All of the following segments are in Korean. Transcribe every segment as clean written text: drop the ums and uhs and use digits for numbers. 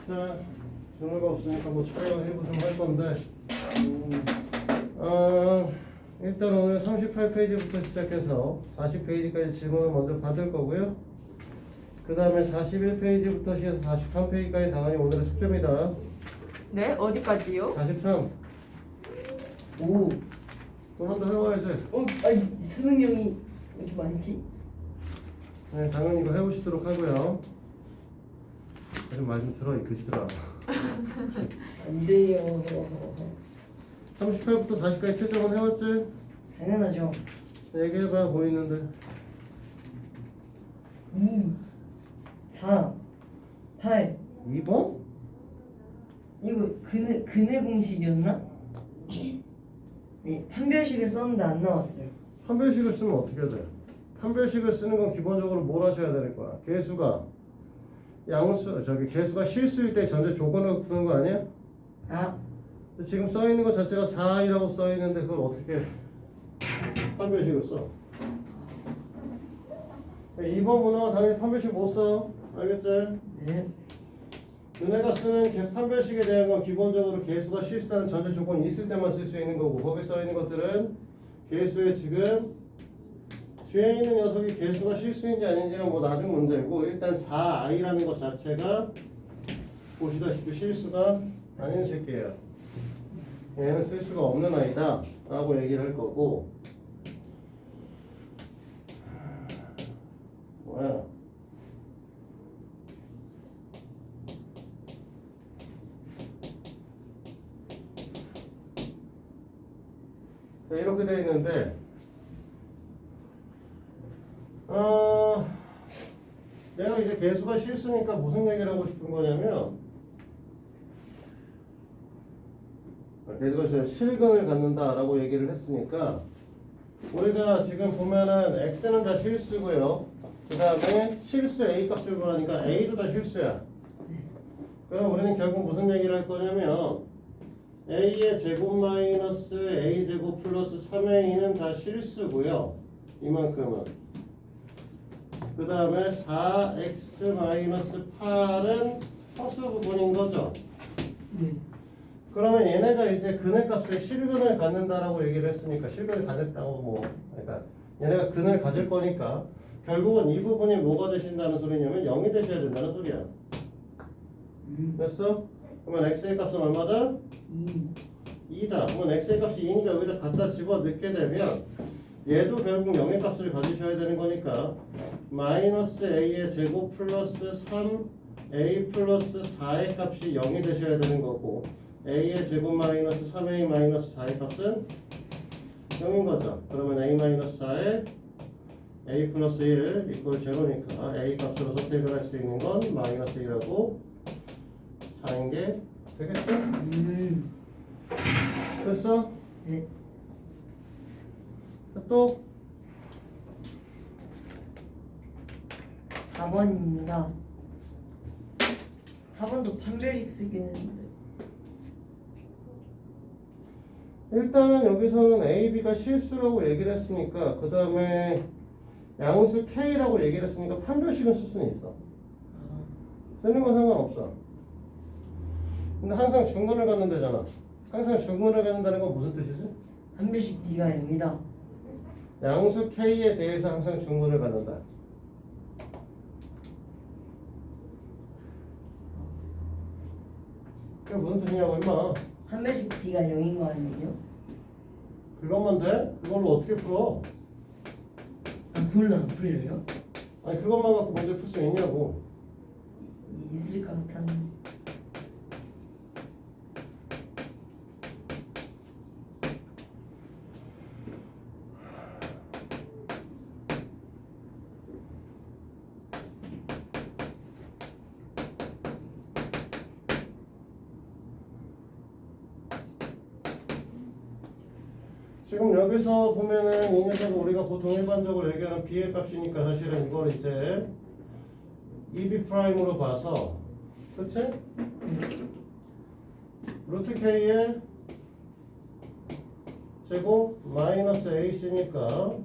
자, 준호가 없으니까 뭐 촬영 일부 좀 할 건데, 일단 오늘 38페이지부터 시작해서 40페이지까지 질문을 먼저 받을 거고요. 그 다음에 41페이지부터 시작해서 43페이지까지 당연히 오늘의 숙제입니다. 네? 어디까지요? 43. 오. 그럼 한번 해봐야지. 아니 수능형이 왜 이렇게 많지? 네, 당연히 이거 해보시도록 하고요. 좀 말 좀 들어, 이 그지들아. 안 돼요. 38부터 40까지 채점은 해왔지? 당연하죠. 얘기해봐, 보이는데. 2, 4, 8. 2번? 이거 근해 공식이었나? 네, 판별식을 썼는데 안 나왔어요. 판별식을 쓰면 어떻게 돼? 판별식을 쓰는 건 기본적으로 뭘 하셔야 되는 거야? 개수가 개수가 실수일 때 전제 조건을 푸는 거 아니야? 아, 근데 지금 써 있는 것 자체가 4이라고 써 있는데 그걸 어떻게 판별식을 써? 2번 문항은 당연히 판별식 못 써. 알겠지? 네. 너네가 쓰는 판별식에 대한 건 기본적으로 개수가 실수하는 전제 조건이 있을 때만 쓸 수 있는 거고, 거기 써 있는 것들은 개수의 지금 뒤에 있는 녀석이 개수가 실수인지 아닌지는 뭐 나중 문제고, 일단 4i라는 것 자체가 보시다시피 실수가 아닌 새끼예요. 얘는 쓸 수가 없는 아이다 라고 얘기를 할 거고, 뭐야, 자, 이렇게 되어 있는데, 내가 이제 개수가 실수니까 무슨 얘기를 하고 싶은 거냐면, 개수가 실근을 갖는다라고 얘기를 했으니까, 우리가 지금 보면은 x는 다 실수고요. 그 다음에 실수 a 값을 구하니까 a도 다 실수야. 그럼 우리는 결국 무슨 얘기를 할 거냐면, a의 제곱 마이너스 a 제곱 플러스 3a는 다 실수고요. 이만큼은. 그 다음에 4x 마이너스 8은 허수 부분인 거죠. 네. 그러면 얘네가 이제 근해값의 실근을 갖는다라고 얘기를 했으니까, 실근을 갖는다고 뭐, 그러니까 얘네가 근을 가질 거니까 결국은 이 부분이 뭐가 되신다는 소리냐면 0이 되셔야 된다는 소리야. 됐어? 그러면 x의 값은 얼마다? 2. 2다. 그러면 x의 값이 2니까 여기다 갖다 집어 넣게 되면 얘도 결국 0의 값을 가지셔야 되는 거니까 마이너스 a의 제곱 플러스 3a 플러스 4의 값이 0이 되셔야 되는 거고, a의 제곱 마이너스 3a 마이너스 4의 값은 0인 거죠. 그러면 a 마이너스 4에 a 플러스 1 이꼴 제로니까 a 값으로 선택을 할 수 있는 건 마이너스 1하고 4인 게 되겠죠? 됐어? 네. 또 4번입니다. 4번도 판별식 쓰긴 했는데. 일단은 여기서는 A, B가 실수라고 얘기를 했으니까, 그 다음에 양수 K라고 얘기를 했으니까 판별식은 쓸 수는 있어. 쓰는 건 상관없어. 근데 항상 중근을 갖는다잖아. 항상 중근을 갖는다는 건 무슨 뜻이지? 판별식 D가 0이다. 양수 K에 대해서 항상 중근을 갖는다. 그게 무슨 뜻이냐고 임마. 판별식 D가 0인 거 아니에요? 그것만 돼? 그걸로 어떻게 풀어? 아, 그걸로 안 풀려요? 아니 그것만 갖고 문제 풀 수 있냐고. 있을 것 같았는데. 지금 여기서 보면은 이 녀석은 우리가 보통 일반적으로 얘기하는 b의 값이니까 사실은 이걸 이제 EB 프라임으로 봐서, 그치? 루트 K의 제곱 마이너스 AC니까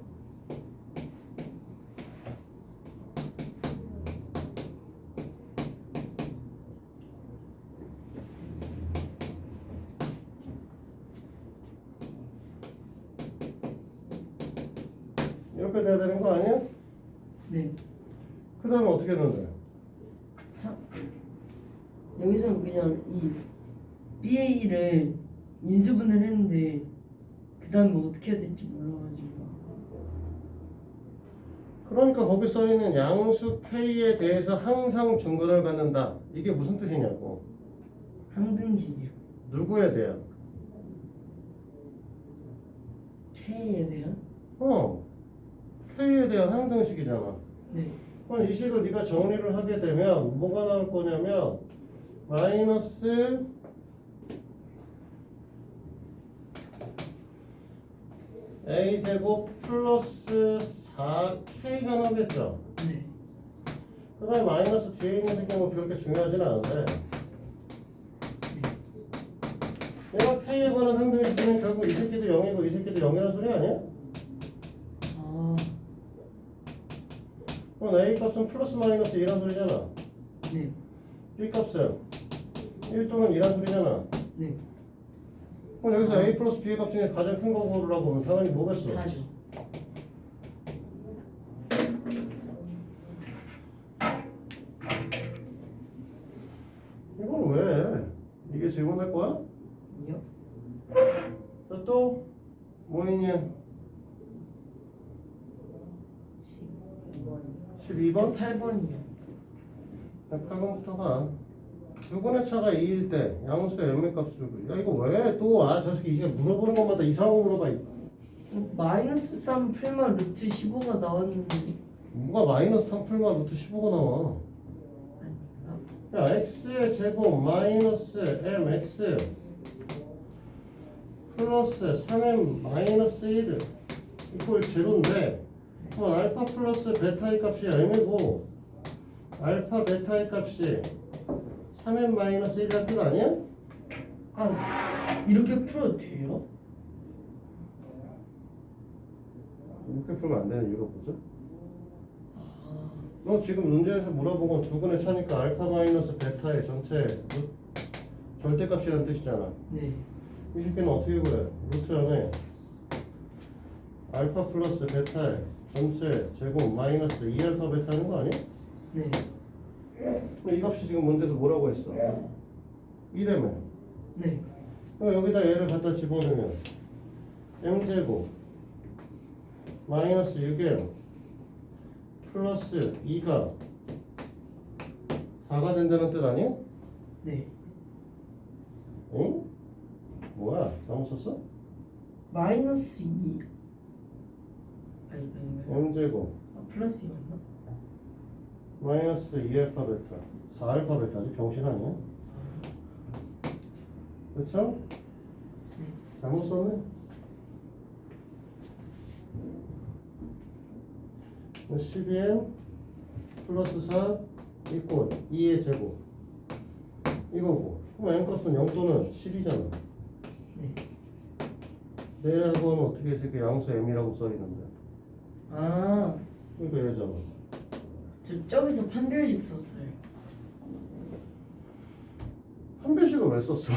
이렇게 돼야 되는 거 아니야? 네. 그 다음에 어떻게 넣어요? 여기서는 그냥 이 BA를 인수분해를 했는데 그 다음에 어떻게 해야 될지 몰라가지고. 그러니까 거기 써있는 양수 K에 대해서 항상 중거를 갖는다. 이게 무슨 뜻이냐고. 항등식이요. 누구에 대한? K에 대한? K에 대한 항등식이잖아. 네. 그럼 이 식을 네가 정리를 하게 되면 뭐가 나올 거냐면 마이너스 A제곱 플러스 4K가 나오겠죠. 네. 그 다음에 마이너스 뒤에 있는 새끼는 뭐 그렇게 중요하진 않은데 내가 K에 관한 항등식은 결국 이 새끼도 0이고 이 새끼도 0이라는 소리 아니야? 아, 그럼 A 값은 플러스 마이너스 2란 소리잖아. 네. B 값은 1 또는 2란 소리잖아. 네. 그럼 여기서 A 플러스 B의 값 중에 가장 큰 거 고르라고 하면 당연히 뭐겠어? 4죠. 이건 왜? 이게 질문할 거야? 이요? 자, 또 뭐 있냐? 12번? 8번이요. 8번부터 가. 두근의 차가 2일 때 양수의 연매 값을 야 이거 왜 또 저 새끼 이제 물어보는 것마다 이상한 거 물어봐. 마이너스 3 풀만 루트 15가 나왔는데 뭐가 마이너스 3 풀만 루트 15가 나와. 아닌가? 야 x의 제곱 마이너스 mx 플러스 3m 마이너스 1 이꼴 제로인데 그럼 알파 플러스 베타의 값이 m이고 알파 베타의 값이 3m 마이너스 1이란 뜻 아니야? 아, 이렇게 풀어도 돼요? 이렇게 풀면 안 되는 이유가 뭐죠? 아, 너 지금 문제에서 물어보고 두근의 차니까 알파 마이너스 베타의 전체 절대값이라는 뜻이잖아. 네. 이 새끼는 어떻게 그래? 루트 안에 알파 플러스 베타의 전체 제곱 마이너스 2알파 베타는 거 아니야? 네. 근데 이 값이 지금 문제에서 뭐라고 했어? 1이라며. 네. 그럼 여기다 얘를 갖다 집어넣으면 m제곱 마이너스 6m 플러스 2가 4가 된다는 뜻 아니야? 네. 응? 뭐야? 잘못 썼어? 마이너스 2. 아닌가요? m제곱 아, 플러스 2였나? 마이너스 2알파 베타 4알파 베타지 병신 아니야? 그쵸? 네. 잘못 썼네? 12m 플러스 4 이꼴 2의 제곱 이거고 그럼 m값은 0 또는 10이잖아. 네. 내라고 하면 어떻게 해서 그 양수 m이라고 써있는데 아, 그러니까 얘잖아. 저기서 판별식 썼어요. 판별식을 왜 썼어?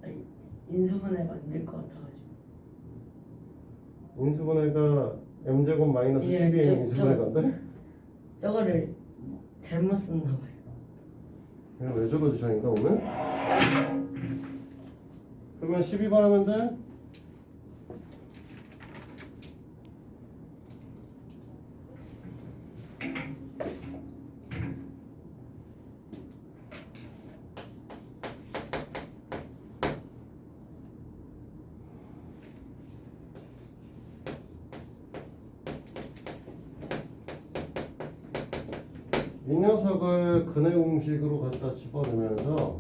아니, 인수분해가 안 될 것 같아가지고. 인수분해가 m제곱 마이너스 예, 12의 인수분해가 안 돼? 저거를 잘못 썼나 봐요. 그냥 왜 저러지 저인가 오늘? 그러면 12번 하면 돼? 이 녀석을 근해 공식으로 갖다 집어넣으면서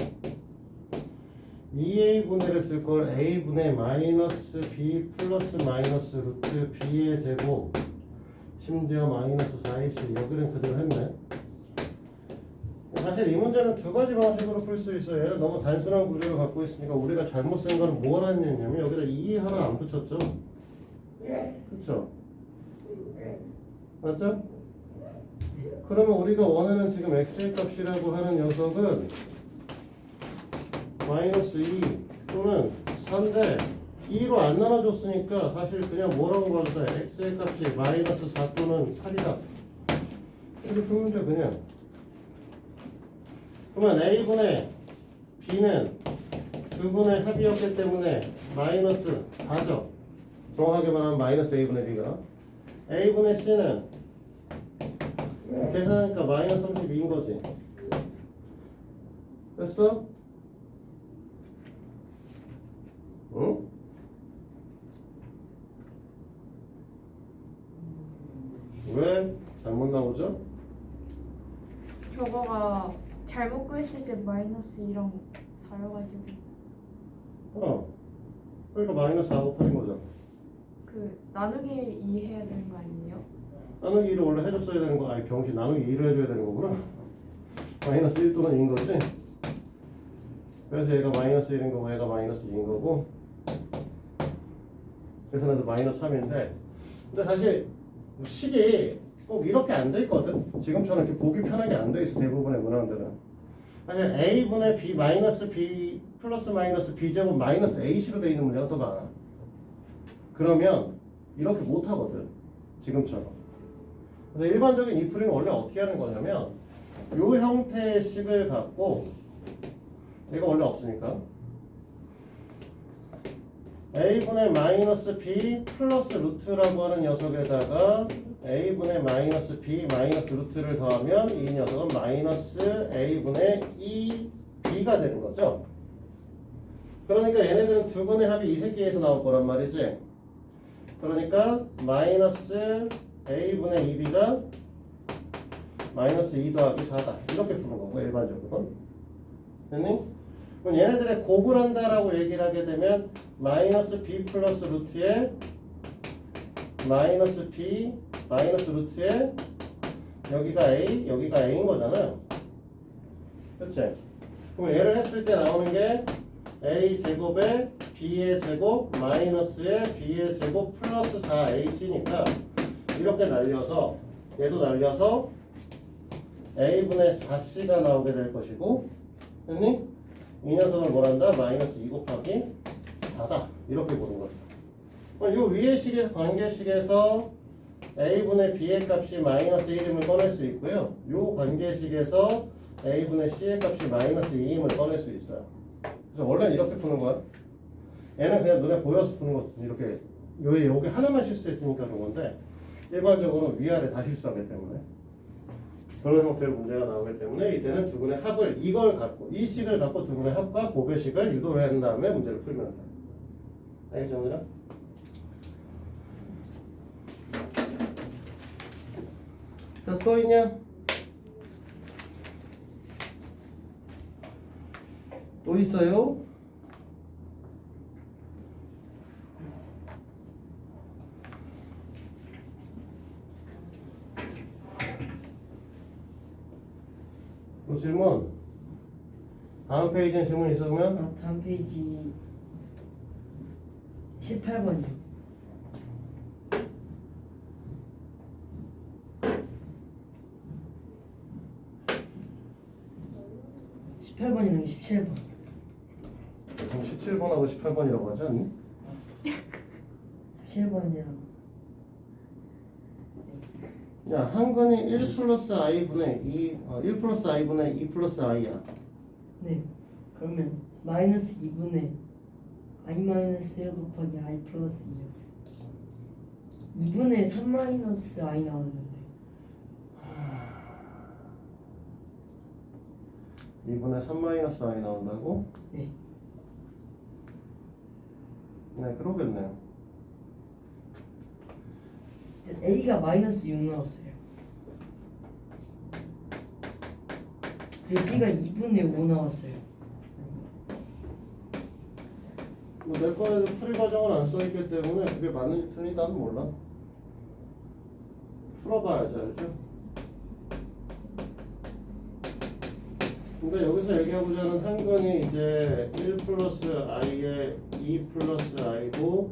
2a 분해를 쓸 걸 a 분의 마이너스 b 플러스 마이너스 루트 b의 제곱 심지어 마이너스 4ac 여기는 그대로 했네. 사실 이 문제는 두 가지 방식으로 풀 수 있어요. 얘는 너무 단순한 구조를 갖고 있으니까 우리가 잘못 쓴 거는 뭘 했냐면 여기다 2 하나 안 붙였죠. 그쵸? 맞죠? 그러면 우리가 원하는 지금 x의 값이라고 하는 녀석은 마이너스 2 또는 3대 2로 안 나눠줬으니까 사실 그냥 뭐라고 봐도 돼. x의 값이 마이너스 4 또는 8이다. 이렇게 풀면 돼 그냥. 그러면 a분의 b는 두 분의 합이었기 때문에 마이너스 4죠. 정확하게 말하면 마이너스 a분의 b가. a분의 c는 계산하니까 마이너스 32인 거지. 됐어? 응? 왜 잘못 나오죠? 저거가 잘못 구했을 때 마이너스 2랑 4여가지고 그러니까 마이너스 4고 8인 거죠. 그 나누기 2 해야 되는 거 아니에요? 나누기 2를 원래 해줬어야 되는 거. 아니 병신 나누기 2를 해줘야 되는 거구나. 마이너스 1 또는 2인 거지. 그래서 얘가 마이너스 1인 거고 얘가 마이너스 2인 거고 계산해서 마이너스 3인데 근데 사실 식이 꼭 이렇게 안 돼 있거든. 지금처럼 이렇게 보기 편하게 안 돼 있어. 대부분의 문항들은 사실 a분의 b 마이너스 b 플러스 마이너스 b제곱 마이너스 ac로 돼 있는 문제가 더 많아. 그러면 이렇게 못 하거든. 지금처럼. 그래서 일반적인 이 풀이는 원래 어떻게 하는 거냐면 요 형태의 식을 갖고 얘가 원래 없으니까 a분의 마이너스 b 플러스 루트라고 하는 녀석에다가 a분의 마이너스 b 마이너스 루트를 더하면 이 녀석은 마이너스 a분의 2b가 되는 거죠. 그러니까 얘네들은 두 분의 합이 이 새끼에서 나올 거란 말이지. 그러니까 마이너스 a분의 2b가 마이너스 2 더하기 4다. 이렇게 푸는 거고 일반적으로. 됐니? 그럼 얘네들의 곱을 한다라고 얘기를 하게 되면 마이너스 b 플러스 루트에 마이너스 b 마이너스 루트에 여기가 a 여기가 a인 거잖아요. 그치? 그럼 얘를 했을 때 나오는 게 a 제곱에 b의 제곱 마이너스에 b의 제곱 플러스 4ac니까 이렇게 날려서 얘도 날려서 a분의 4c가 나오게 될 것이고 됐니? 이 녀석을 뭐란다? 마이너스 2 곱하기 4다. 이렇게 보는 거죠. 요 위의 식에서 관계식에서 a분의 b의 값이 마이너스 1임을 꺼낼 수 있고요. 요 관계식에서 a분의 c의 값이 마이너스 2임을 꺼낼 수 있어요. 그래서 원래는 이렇게 푸는 거야. 얘는 그냥 눈에 보여서 푸는 거 이렇게 여기 하나만 실수했으니까 그런 건데 일반적으로 위아래 다 실수하기 때문에 그런 형태의 문제가 나오기 때문에 이때는 두 분의 합을 이걸 갖고 이 식을 갖고 두 분의 합과 곱의 식을 유도를 한 다음에 문제를 풀면 돼. 알겠죠, 얘들아? 자, 또 있냐? 또 있어요? 또 질문. 다음 페이지에 질문 있으면 다음 페이지 18번이요. 18번이랑 17번. 그럼 17번하고 18번이라고 하지 않니? 17번이랑 야, 한 건이 1 플러스 i분의 2, 1 플러스 i분의 2 플러스 i야. 네. 그러면 마이너스 2분의 i 마이너스 1 곱하기 i 플러스 2요. 2분의 3 마이너스 i 나왔는데 2분의 3 마이너스 i 나온다고? 네. 네, 그러겠네요. a가 마이너스 6 나왔어요. 그리고 b가 2분의 5 나왔어요. 내 거에도 풀이 과정은 안 써있기 때문에 그게 맞는지 틀린지 나는 몰라. 풀어봐야지 알죠? 근데 여기서 얘기하고자 하는 한 건이 이제 1 플러스 i에 2 플러스 i고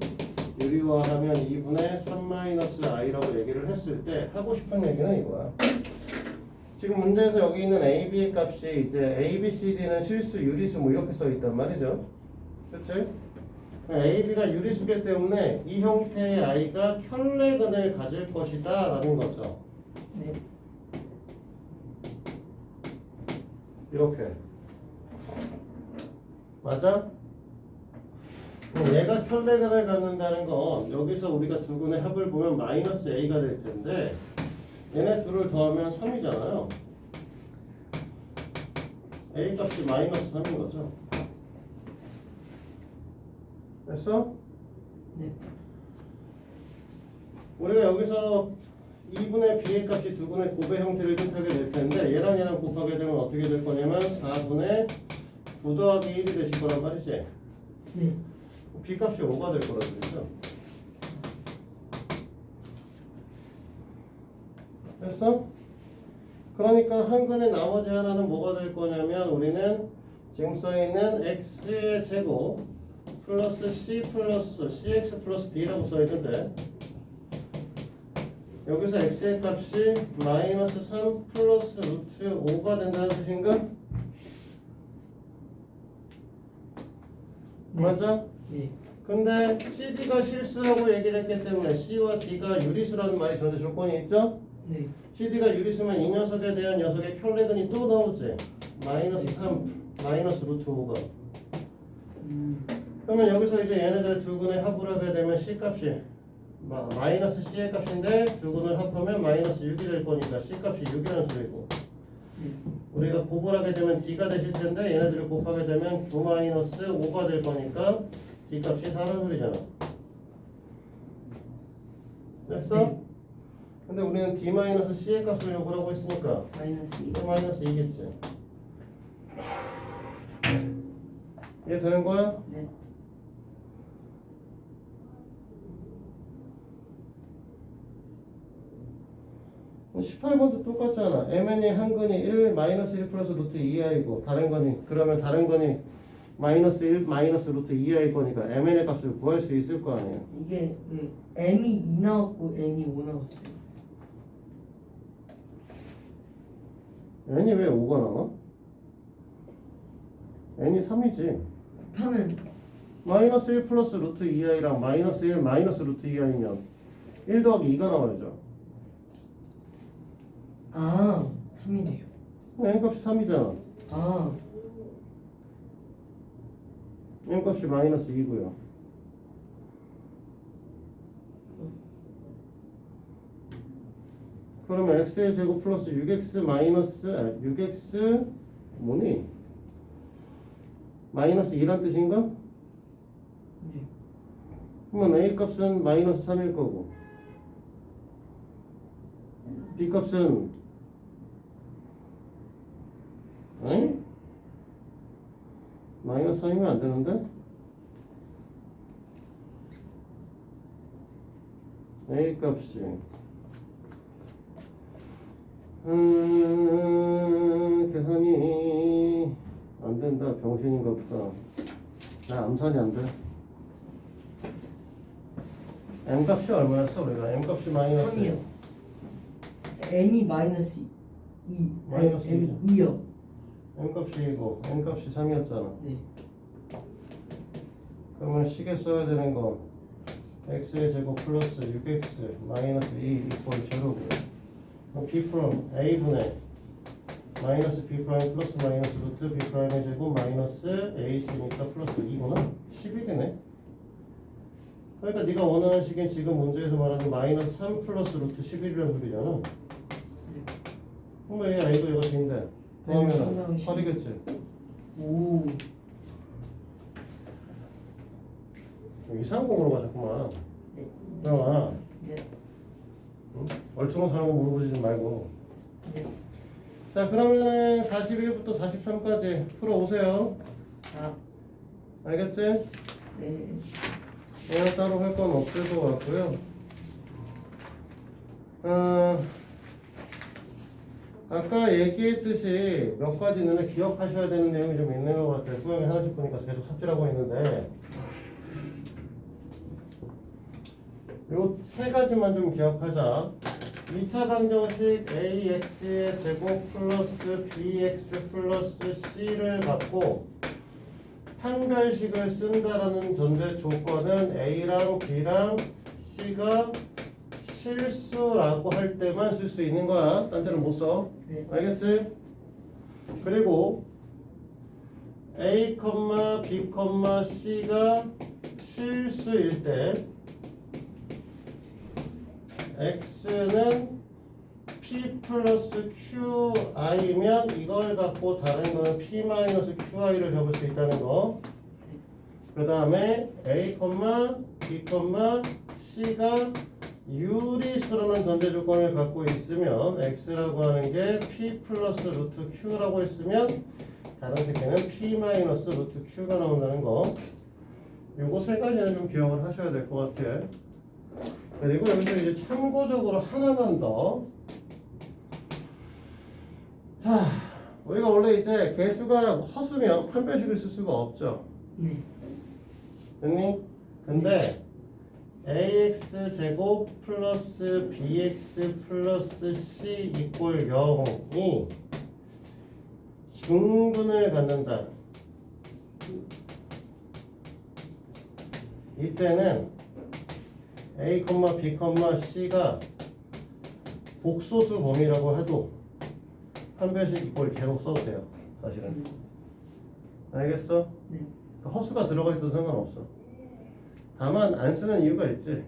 유리화하면 2분의 3 마이너스 i라고 얘기를 했을 때 하고 싶은 얘기는 이거야. 지금 문제에서 여기 있는 a, b의 값이 이제 a, b, c, d는 실수, 유리수 뭐 이렇게 써 있단 말이죠. 그치? A, B가 유리수기 때문에 이 형태의 I가 켤레근을 가질 것이다 라는 거죠. 네. 이렇게 맞아? 그럼 얘가 켤레근을 갖는다는 건 여기서 우리가 두 군의 합을 보면 마이너스 A가 될 텐데 얘네 둘을 더하면 3이잖아요. A 값이 마이너스 3인 거죠. 됐어? 네. 우리가 여기서 2분의 b의 값이 두 분의 곱의 형태를 뜻하게 될 텐데 얘랑 얘랑 곱하게 되면 어떻게 될 거냐면 4분의 9 더하기 1이 되실 거란 말이지. 네. b 값이 5가 될 거라고 그랬죠. 됐어? 그러니까 한근의 나머지 하나는 뭐가 될 거냐면 우리는 지금 써있는 x의 제곱 플러스 c 플러스 cx 플러스 d라고 써있는데 여기서 x의 값이 마이너스 3 플러스 루트 5가 된다는 뜻인가? 네. 맞아? 네. 근데 CD가 실수라고 얘기를 했기 때문에 C와 D가 유리수라는 말이 전제 조건이 있죠? 네. CD가 유리수면 이 녀석에 대한 녀석의 켤레근이 또 나오지. 마이너스 3 마이너스 루트 5가. 그러면 여기서 이제 얘네들 두 근의 합을 하게 되면 C 값이 마이너스 C의 값인데 두 근을 합하면 마이너스 6이 될 거니까 C 값이 6이라는 소리고 우리가 곱을 하게 되면 D가 되실 텐데 얘네들을 곱하게 되면 9 마이너스 5가 될 거니까 D 값이 4라는 소리잖아. 됐어? 네. 근데 우리는 D 마이너스 C의 값을 요구를 하고 있으니까 마이너스 2. 마이너스 2겠지. 이해 되는 거야? 네. 뭐 18번도 똑같잖아. mn이 한 근이 1 마이너스 1 플러스 루트 2i고 다른 건이 그러면 다른 건이 마이너스 1 마이너스 루트 2i일 거니까 mn의 값을 구할 수 있을 거 아니에요. 이게 그 m이 2 나왔고 n이 5 나왔어요. n이 왜 5가 나와? n이 3이지. 곱하면 마이너스 1 플러스 루트 2i랑 마이너스 1 마이너스 루트 2i면 1 더하기 2가 나와야죠. 3이네요. n 값이 3이잖아. n 값이 마이너스 2고요. 그러면 x의 제곱 플러스 6x 마이너스 6x 뭐니? 마이너스 2란 뜻인가? 네. 그러면 a 값은 마이너스 3일 거고 b 값은 마이너스 3이면 안 되는데? a 값이 계산이 안 된다. 병신인가 보다. 나 암산이 안 돼. m 값이 얼마였어 우리가? m 값이 마이너스 3이요. m이 마이너스 2. 마이너스 m 2요. m 값이 2고 n 값이 3이었잖아. 네. 그러면 식에 써야 되는 건 x의 제곱 플러스 6x 마이너스 2 이퀄 제로고요. b 프롬 a분의 마이너스 b 프라임 플러스 마이너스 루트 b 프라임의 제곱 마이너스 ac니까 플러스 2구나? 11이네. 그러니까 네가 원하는 식인 지금 문제에서 말하는 마이너스 3 플러스 루트 11이라는 소리잖아. 그러면 얘 a도 얘가 D인데 그러면 8이겠지. 오. 이상한 거 물어봐 자꾸만. 네. 그럼 네. 응? 얼퉁어서 거 물어보지 말고. 네. 자 그러면은 41부터 43까지 풀어오세요. 알겠지? 네. 얘는 따로 할 건 없을 것 같고요. 아까 얘기했듯이 몇 가지 눈에 기억하셔야 되는 내용이 좀 있는 것 같아요. 수영이 하나씩 보니까 계속 삽질하고 있는데 요 세 가지만 좀 기억하자. 2차 방정식 ax의 제곱 플러스 bx 플러스 c를 갖고 판별식을 쓴다라는 전제 조건은 A랑 B랑 C가 실수라고 할 때만 쓸 수 있는 거야. 딴 데는 못 써. 네. 알겠지? 그리고 A, B, C가 실수일 때 X는 P 플러스 QI면 이걸 갖고 다른 거는 P 마이너스 QI를 적을 수 있다는 거. 그 다음에 A, B, C가 유리수라는 전제 조건을 갖고 있으면 X라고 하는 게 P 플러스 루트 Q라고 했으면 다른 새끼는 P 마이너스 루트 Q가 나온다는 거. 요거 세 가지는 좀 기억을 하셔야 될 것 같아. 그리고 여기서 이제 참고적으로 하나만 더. 자, 우리가 원래 이제 개수가 허수면 판별식을 쓸 수가 없죠. 네. 됐니? 근데 ax 제곱 플러스 bx 플러스 c 이꼴 0이 중근을 갖는다. 이때는 a, b, c가 복소수 범위라고 해도 판별식 이꼴 계속 써도 돼요. 사실은. 알겠어? 네. 허수가 들어가 있어도 상관없어. 다만 안 쓰는 이유가 있지.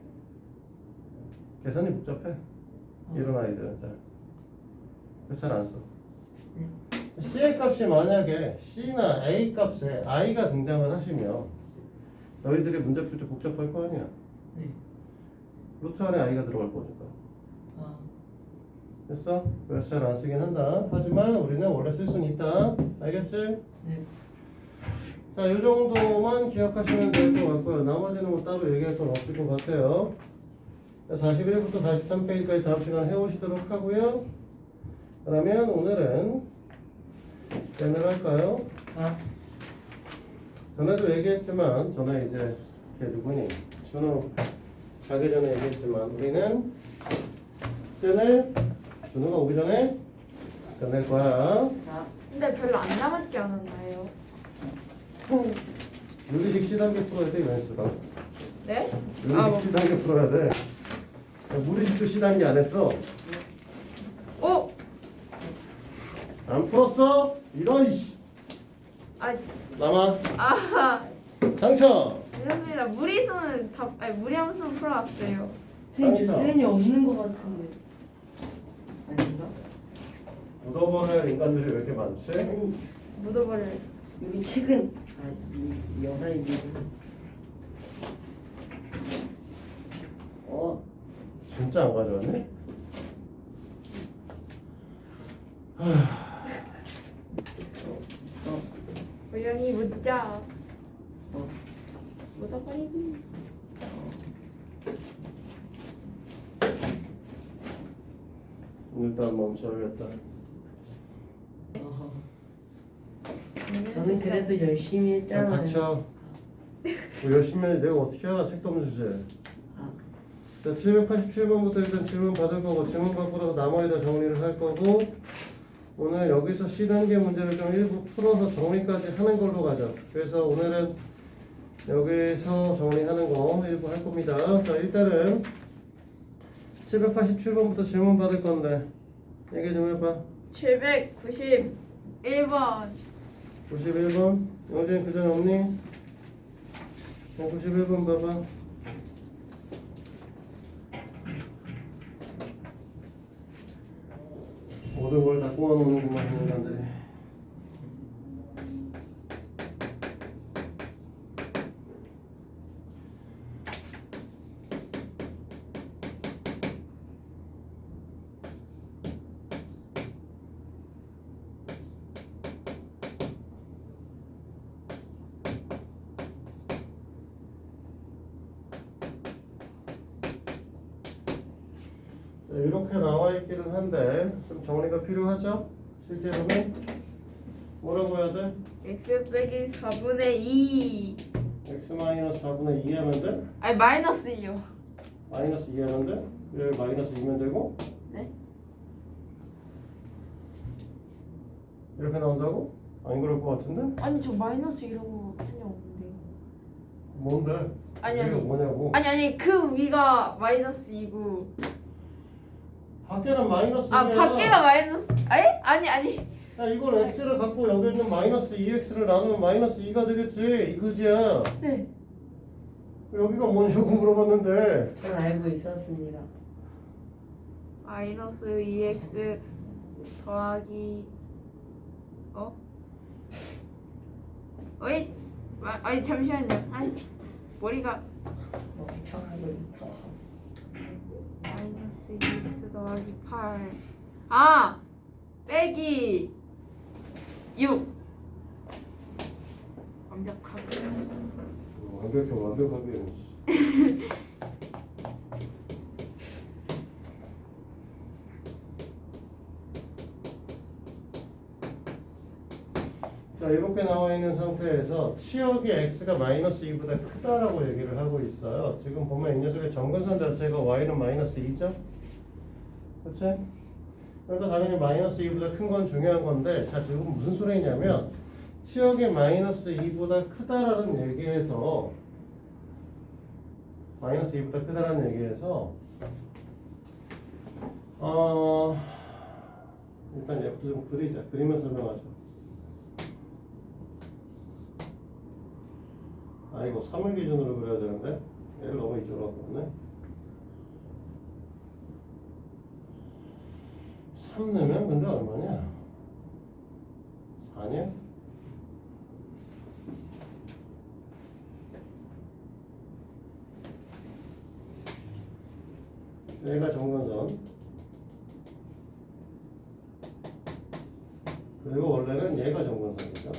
계산이 복잡해. 이런 아이들은 잘. 그래서 잘 안 써. C의 값이 만약에 C나 A 값에 I가 등장을 하시면 너희들이 문제 풀 때 복잡할 거 아니야. 네. 루트 안에 I가 들어갈 거니까. 아, 됐어? 그래서 잘 안 쓰긴 한다. 하지만 우리는 원래 쓸 수는 있다. 알겠지? 네. 자, 이 정도만 기억하시면 될 것 같고요. 나머지는 뭐 따로 얘기할 건 없을 것 같아요. 41부터 43페이지까지 다음 시간에 해오시도록 하고요. 그러면 오늘은 쟤를 할까요? 아, 전에도 얘기했지만, 전에 이제 걔 누구니? 준호 가기 전에 얘기했지만 우리는 쟤를 준호가 오기 전에 끝낼 거야. 아, 근데 별로 안 남았지 않았나요? 유리식 C단계 풀어야 돼, 이런 식으로. 네? 유리식 아, 뭐. C단계 풀어야 돼. 무리식도 C단계 안 했어. 오! 안 풀었어? 이런 씨. 아, 남아. 아하. 당첨. 괜찮습니다. 무리수는 다, 아니 무리함수는 풀어왔어요. 선생님 저 쓰레기 없는 것 같은데. 아닌가? 묻어버릴 인간들이 왜 이렇게 많지? 아니, 묻어버릴. 여기 책은 이 여자애들. 진짜 안 가져왔네? 우연히 묻자. 묻어버리기. 일단 멈춰야겠다. 저는 그래도 열심히 했잖아요. 닥쳐. 뭐 열심히 해. 내가 어떻게 알아? 책도 없는 주제. 아, 자, 787번부터 일단 질문 받을 거고 질문 받고 나서 나머지 다 정리를 할 거고 오늘 여기서 C단계 문제를 좀 일부 풀어서 정리까지 하는 걸로 가자. 그래서 오늘은 여기서 정리하는 거 일부 할 겁니다. 자, 일단은 787번부터 질문 받을 건데 얘기 좀 해봐. 791번. 91번 영진 그 전에 없니? 91번 봐봐. 모든 걸 다 꼬아놓는구만 인간들이. 이렇게 나와 있기는 한데 좀 정리가 필요하죠? 실제로는 뭐라고 해야 돼? x 빼기 4분의 2. x-4분의 2 하면 돼? 아니 마이너스 2요. 마이너스 2 하면 돼? 여기 마이너스 2면 되고? 네? 이렇게 나온다고? 안 그럴 것 같은데? 아니 저 마이너스 2라고 그냥 뭔데? 아니 이게 아니 뭐냐고. 아니 그 위가 마이너스 2고 밖에는 마이너스 2야. 아 밖에가 마이너스 아니 야, 이걸 x를 갖고 여기 있는 마이너스 2x를 나누면 마이너스 2가 되겠지. 이거지야. 네 여기가 뭐냐고 물어봤는데. 전 알고 있었습니다. 마이너스 2x 더하기 아니 잠시만요. 아니 머리가 멍청하고 있다. 마이너스 2x 더하기 8 빼기 6 완벽하게 완벽하게. 자, 이렇게 나와 있는 상태에서 치역이 x가 마이너스 2보다 크다라고 얘기를 하고 있어요. 지금 보면 이 녀석의 정근선 자체가 y는 마이너스 2죠? 그렇지? 그러니까 당연히 마이너스 2보다 큰 건 중요한 건데, 자, 지금 무슨 소리냐면 치역이 마이너스 2보다 크다라는 얘기에서 마이너스 2보다 크다라는 얘기에서 일단 얘부터 좀 그리자. 그리면 설명하죠. 이거 3을 기준으로 그려야 되는데 얘를 너무 이쪽으로 갖고 왔네. 3 넣으면 근데 얼마냐? 4냐? 얘가 정근선. 그리고 원래는 얘가 정근선이죠.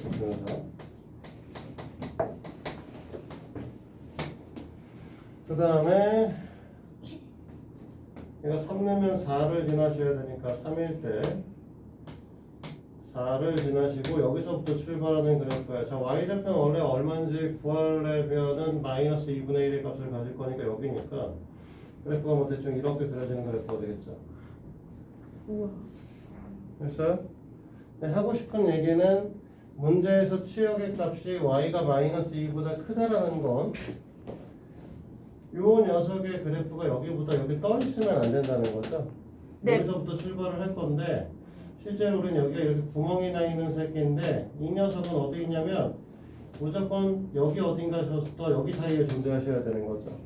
정근선. 그 다음에 얘가 3 내면 4를 지나셔야 되니까 3일 때 4를 지나시고 여기서부터 출발하는 그래프야. 자, y좌표는 원래 얼마인지 구하려면은 마이너스 2분의 1의 값을 가질 거니까 여기니까 그래프가 뭐 대충 이렇게 그려지는 그래프가 되겠죠. 우와 됐어요? 네, 하고 싶은 얘기는 문제에서 치역의 값이 y가 마이너스 2보다 크다라는 건 요 녀석의 그래프가 여기보다 여기 떠 있으면 안 된다는 거죠. 네. 여기서부터 출발을 할 건데 실제로 우리는 여기가 이렇게 구멍이 나 있는 새끼인데 이 녀석은 어디 있냐면 무조건 여기 어딘가서부터 여기 사이에 존재하셔야 되는 거죠.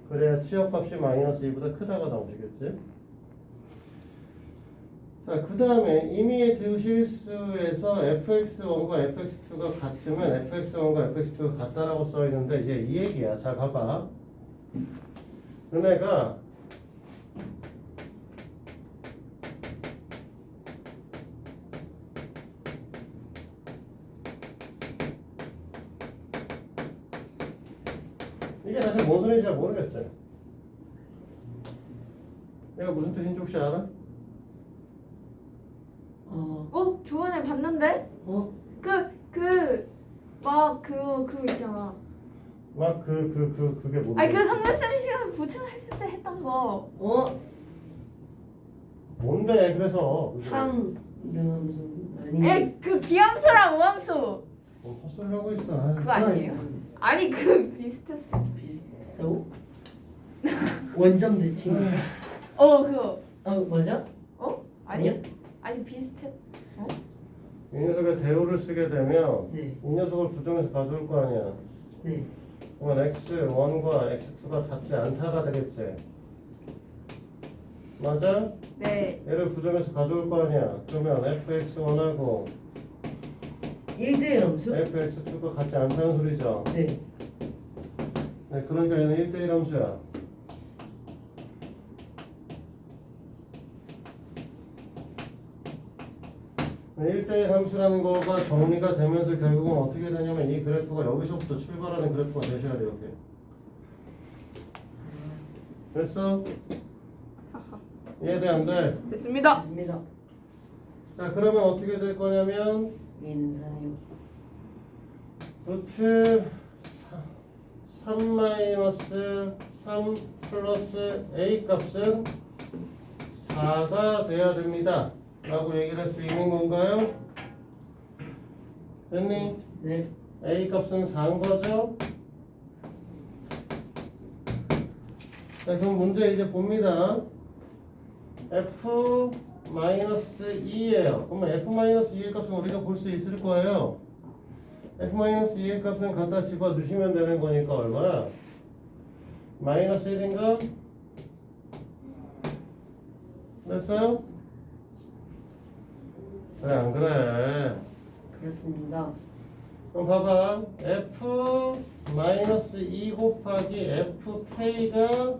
그래야 치역값이 마이너스 2보다 크다가 나오시겠지. 자, 그 다음에 이미 드실 수에서 fx1과 fx2가 같으면 fx1과 fx2가 같다라고 써 있는데 이제 이 얘기야. 잘 봐봐. 너네가 이게 사실 뭔 소리인지 잘 모르겠지. 내가 무슨 뜻인지 혹시 알아? 저번에 봤는데 그거 있잖아. 막 그게 뭔데? 아니 그 상대쌤 시간 보충했을 때 했던 거. 뭔데? 그래서 항등함수 아니 그 기함수랑 우함수 뭐 헛소리 하고 있어. 그거 아니에요? 아니 그 비슷했어. 비슷하고 원점 대칭. 그거 맞아? 아니요? 아니 비슷해. 이 녀석의 대우를 쓰게 되면 네. 이 녀석을 부정해서 가져올 거 아니야. 네. 그러면 x1과 x2가 같지 않다가 되겠지. 맞아? 네. 얘를 부정해서 가져올 거 아니야. 그러면 fx1하고 1대1 함수? fx2가 같지 않다는 소리죠. 네. 네, 그러니까 얘는 1대1 함수야. 네, 1대1 함수라는 거가 정리가 되면서 결국은 어떻게 되냐면 이 그래프가 여기서부터 출발하는 그래프가 되셔야 돼요. 이렇게. 됐어? 이해돼 안 돼? 됐습니다. 맞습니다. 자, 그러면 어떻게 될 거냐면 인사요. 루트 3 마이너스 3 플러스 a 값은 4가 돼야 됩니다 라고 얘기를 할 수 있는 건가요? 됐니? 네. A 값은 4인 거죠? 그래서 문제 이제 봅니다. F-2예요. 그러면 F-2의 값은 우리가 볼 수 있을 거예요. F-2의 값은 갖다 집어 주시면 되는 거니까 얼마야? 마이너스 1인가? 됐어요? 그래 안 그래? 그렇습니다. 그럼 봐봐. F-2 곱하기 FK가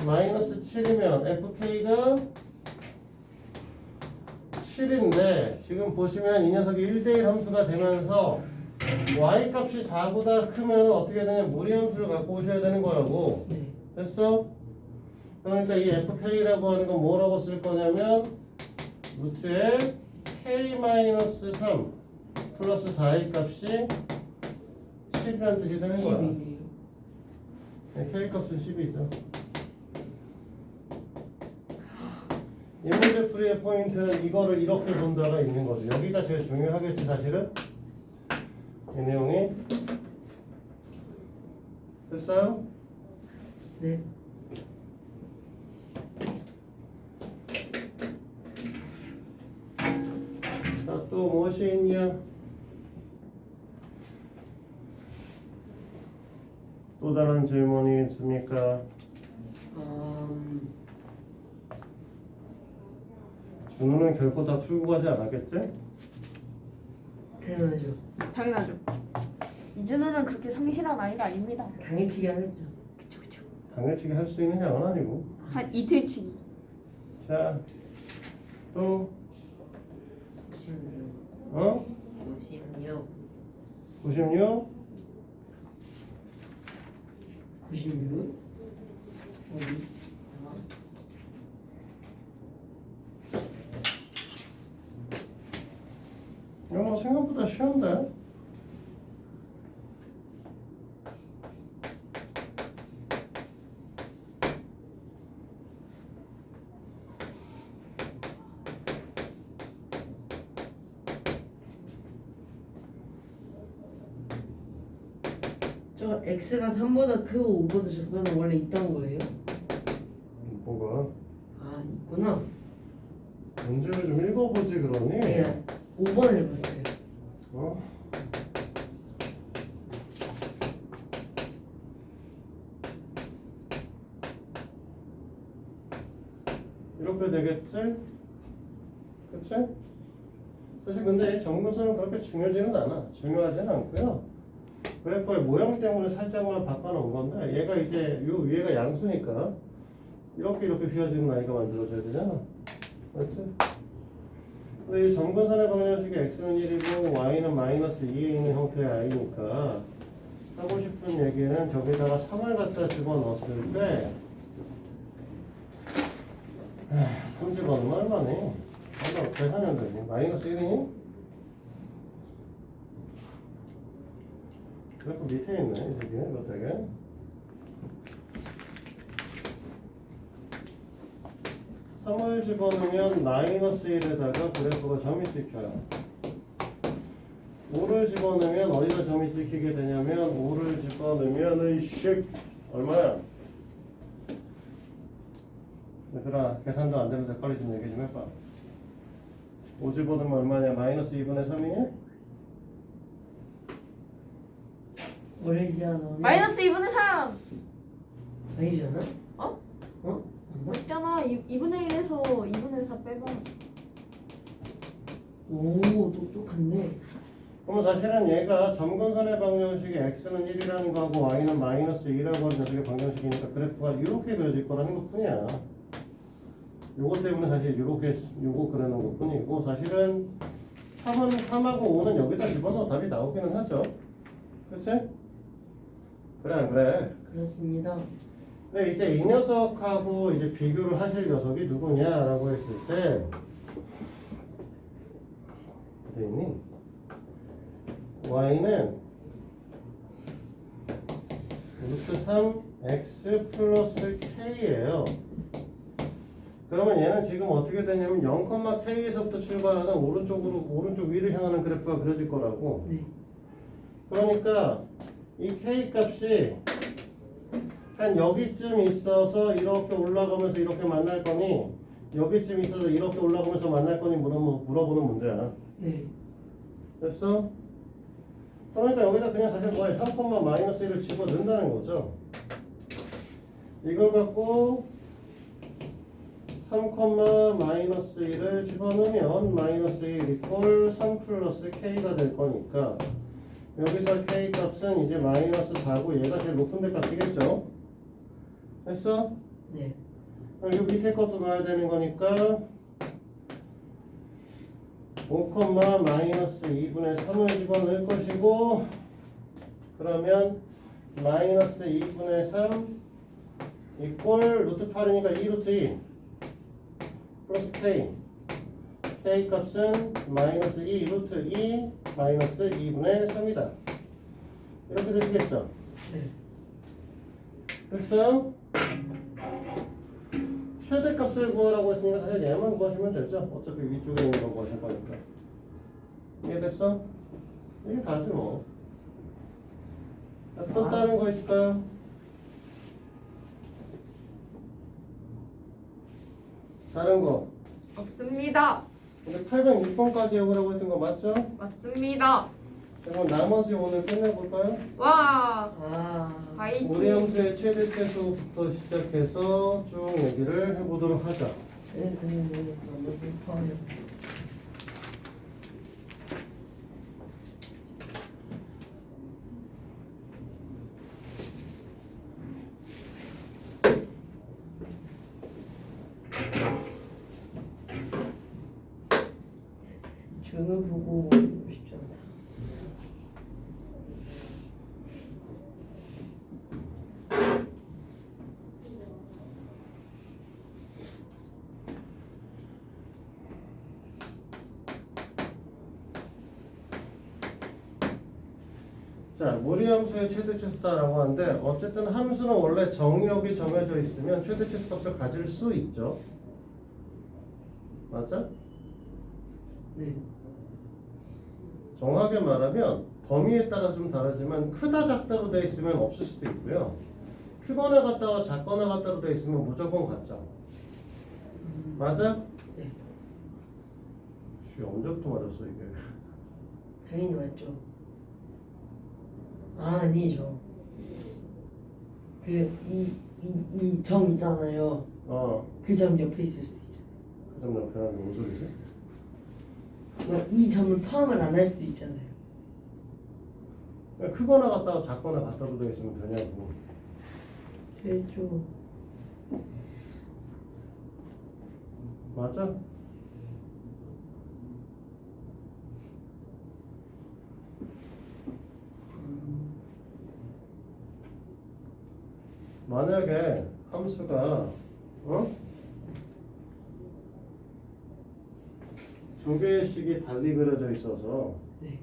마이너스 7이면 FK가 7인데 지금 보시면 이 녀석이 1대1 함수가 되면서 y 값이 4보다 크면 어떻게 되냐 무리 함수를 갖고 오셔야 되는 거라고. 네. 됐어? 그러니까 이 FK라고 하는 건 뭐라고 쓸 거냐면 루트에 K-3 플러스 4의 값이 10이라는 뜻이 되는 거야. 12이에요. 네, K 값은 10이죠. 이 문제 풀이의 포인트는 이거를 이렇게 본다가 있는 거죠. 여기가 제일 중요하겠지 사실은. 이 내용이 됐어요? 네. 자, 또 무엇이 있냐? 또 다른 질문이 있습니까? 준우는 결코 다 풀고 가지 않았겠지? 당연하죠. 당연하죠. 이준호는 그렇게 성실한 아이가 아닙니다. 당일치기 하겠죠. 그쵸 그쵸. 당일치기 할 수 있는 양은 아니고. 한 이틀치. 자, 또 96 어? 96 96? 96? 어디? 이거 뭐 생각보다 쉬운데? 저 x가 3보다 크고 5보다 작다는 원래 있던 거예요? 뭐가? 아 있구나. 문제를 좀 읽어보지 그러니? 네. 5번을 봤어요. 어? 이렇게 되겠지? 그치? 사실 근데 정근수는 그렇게 중요하지는 않아. 중요하지는 않고요. 그래프의 모양 때문에 살짝만 바꿔놓은 건데 얘가 이제 요 위에가 양수니까 이렇게 휘어지는 아이가 만들어져야 되잖아. 그렇지? 근데 이 정근선의 방정식이 x는 1이고 y는 마이너스 2에 있는 형태의 i니까 하고 싶은 얘기는 저기다가 3을 갖다 집어넣었을 때 3 집어넣으면 얼마니? 어떻게 하면 되니? 마이너스 1이니? 그래프 밑에 있네, 저기, 이거 되게. (3을) 집어넣으면 마이너스 1에다가 그래프가 점이 찍혀요. 5를 집어넣으면 어디다 점이 찍히게 되냐면 5를 집어넣으면 이씨 얼마야? 얘들아 계산도 안 되는데 빨리 좀 얘기 좀 해봐. 5 집어넣으면 얼마냐? 마이너스 2분의 3이냐? 오래지 않아. 마이너스 2분의 3. 아니잖아? 어? 어? 맞나? 있잖아. 2분의 1에서 2분의 4 빼봐. 오 똑똑한데. 그럼 사실은 얘가 점근선의 방정식이 x는 1이라는 거하고 y는 마이너스 2라고 하는 녀석의 방정식이니까 그래프가 이렇게 그려질 거라는 것 뿐이야. 요거 때문에 사실 요거 그려놓은 것 뿐이고 사실은 3하고 5는 여기다 집어넣어 답이 나오기는 하죠. 그치? 그래 안 그래? 그렇습니다. 근데 이제 이 녀석하고 이제 비교를 하실 녀석이 누구냐라고 했을 때 어디 있니? y는 루트 3 x 플러스 k예요. 그러면 얘는 지금 어떻게 되냐면 0, k에서부터 출발하는 오른쪽 위를 향하는 그래프가 그려질 거라고. 네. 그러니까 이 k 값이 한 여기쯤 있어서 이렇게 올라가면서 이렇게 만날 거니 여기쯤 있어서 이렇게 올라가면서 만날 거니 물어보는 문제야. 네. 됐어? 그러니까 여기다 그냥 사실 뭐야 3, 마이너스 1을 집어넣는다는 거죠. 이걸 갖고 3, 마이너스 1을 집어넣으면 마이너스 1 이꼴 3 플러스 k가 될 거니까 여기서 k 값은 이제 마이너스 4고 얘가 제일 높은 데 값이겠죠? 됐어? 네. 그럼 이 밑에 것도 넣어야 되는 거니까 5, 마이너스 2분의 3을 집어넣을 것이고 그러면 마이너스 2분의 3 이꼴 루트 8이니까 2 루트 2 플러스 k 값은 마이너스 2 루트 2 마이너스 2분의 3이다. 이렇게 되시겠죠? 네. 됐어요? 최대값을 구하라고 했으니까 사실 얘만 구하시면 되죠. 어차피 위쪽에 있는 거 구하실 거니까. 이해됐어? 이게 다지 뭐. 또 다른 거 있을까요? 다른 거. 없습니다. 근데 806번까지 해보라고 했던 거 맞죠? 맞습니다. 그럼 나머지 오늘 끝내볼까요? 와, 아. 우리 화이팅. 함수의 최대 최소부터 시작해서 쭉 얘기를 해보도록 하자. 네, 너무 슬퍼요. 준우 보고 싶지 않다. 자, 무리함수의 최대 최소다라고 하는데 어쨌든 함수는 원래 정의역이 정해져 있으면 최대 최소 값을 가질 수 있죠. 맞아? 네. 정확하게 말하면 범위에 따라 좀 다르지만 크다 작다로 돼 있으면 없을 수도 있고요. 크거나 같다와 작거나 같다로 돼 있으면 무조건 같죠. 맞아? 네. 씨, 언제부터 맞았어 이게? 당연히 맞죠. 아, 아니죠. 이 점 있잖아요. 그 점 옆에 있을 수 있죠. 그 점 옆에 하는 무슨 소리지? 이 점을 포함을 안 할 수도 있잖아요. 그냥 크거나 같다와 작거나 같다로 돼 있으면 되냐고. 되죠. 맞아? 만약에 함수가 두 개의 식이 달리 그려져 있어서 네.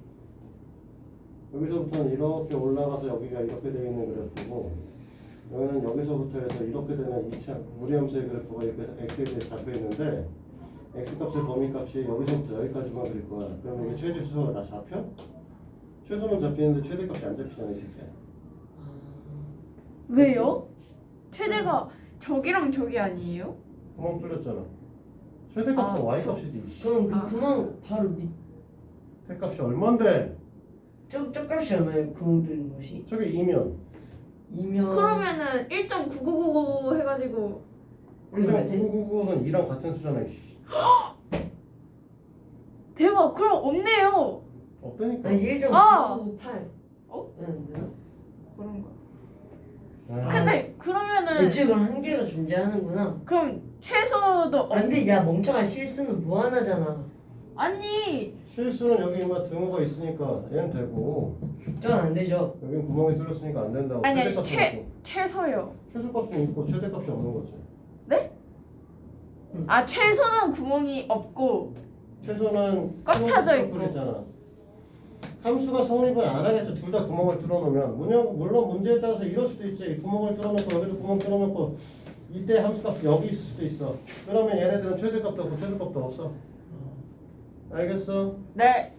여기서부터는 이렇게 올라가서 여기가 이렇게 되어 있는 그래프고 여기는 여기서부터 해서 이렇게 되는 2차 무리함수의 그래프가 이렇게 x에 대해 잡혀 있는데 x값의 범위값이 여기서부터 여기까지만 그릴 거야. 그럼 이게 최대 최소가 다 잡혀? 최소는 잡히는데 최대값이 안 잡히잖아 이 새끼야. 왜요? 최대가 저기랑 저기 아니에요? 구멍 뚫렸잖아. 최대값은 아, y값이지. 그럼 아. 그 구멍 바로 밑 최값이 얼만데? 저 값이 얼마예요? 구멍 뚫린 곳이? 저게 2면. 그러면은 1.9999 해가지고 얼마 그냥 9999는 2랑 같은 수잖아. 이씨. 대박. 그럼 없네요. 없다니까. 아니 1.998 어? 안 되나? 그런 거. 아, 근데 그러면은 애초에 그럼 한계가 존재하는구나. 그럼 최소도 아, 근데 야 멍청아 실수는 무한하잖아. 아니 실수는 여기 이마 등호가 있으니까 얘는 되고 전 안 되죠. 여긴 구멍이 뚫렸으니까 안 된다고. 아니 최대값이 없고. 최소요. 최소값은 있고 최대값이 없는 거지. 아 최소는 구멍이 없고 최소는 꽉 차져 있고. 그랬잖아. 함수가 성립을 안 하겠죠. 둘 다 구멍을 뚫어놓으면 물론 문제에 따라서 이럴 수도 있지. 구멍을 뚫어놓고 여기도 구멍 뚫어놓고 이때 함수값이 여기 있을 수도 있어. 그러면 얘네들은 최대값도 없고 최소값도 없어. 알겠어? 네.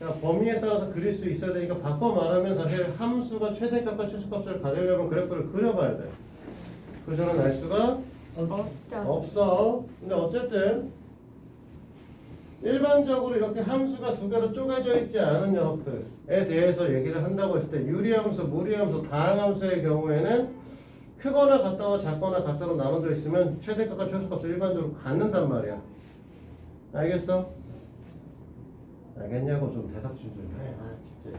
자, 범위에 따라서 그릴 수 있어야 되니까 바꿔 말하면 사실 함수가 최대값과 최소값을 가리려면 그래프를 그려봐야 돼. 그 전에 알 수가 없어. 근데 어쨌든 일반적으로 이렇게 함수가 두 개로 쪼개져 있지 않은 녀석들에 대해서 얘기를 한다고 했을 때 유리함수, 무리함수, 다항함수의 경우에는 크거나 같다와 작거나 같다로 나눠져 있으면 최대값과 최소값을 일반적으로 갖는단 말이야. 알겠어? 알겠냐고 좀 대답 좀 해. 아 진짜.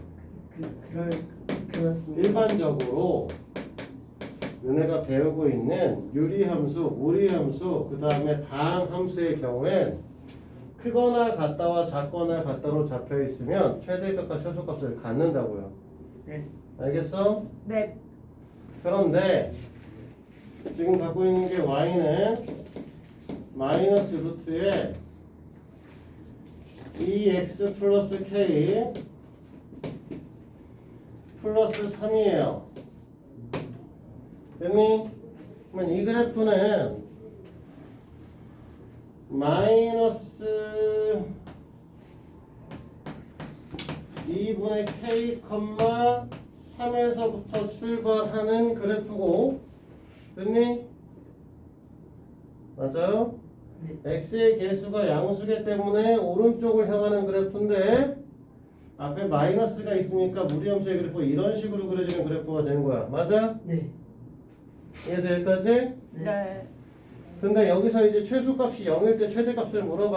그렇습니다. 일반적으로 너네가 배우고 있는 유리함수, 무리함수, 그 다음에 다항함수의 경우엔 크거나 같다와 작거나 같다로 잡혀 있으면 최대값과 최소값을 갖는다고요. 네. 알겠어? 네. 그런데 지금 갖고 있는 게 y는 마이너스 루트에 2x 플러스 k 플러스 3이에요. 됐니? 그러면 이 그래프는 마이너스 2분의 k, 3에서부터 출발하는 그래프고, 됐니? 맞아요? 네. x의 개수가 양수기 때문에 오른쪽을 향하는 그래프인데 앞에 마이너스가 있으니까 무리함수의 그래프가 이런 식으로 그려지는 그래프가 되는 거야. 맞아? 네. 이해돼 여기까지? 네. 근데 여기서 이제 최소값이 0일 때 최대값을 물어봤기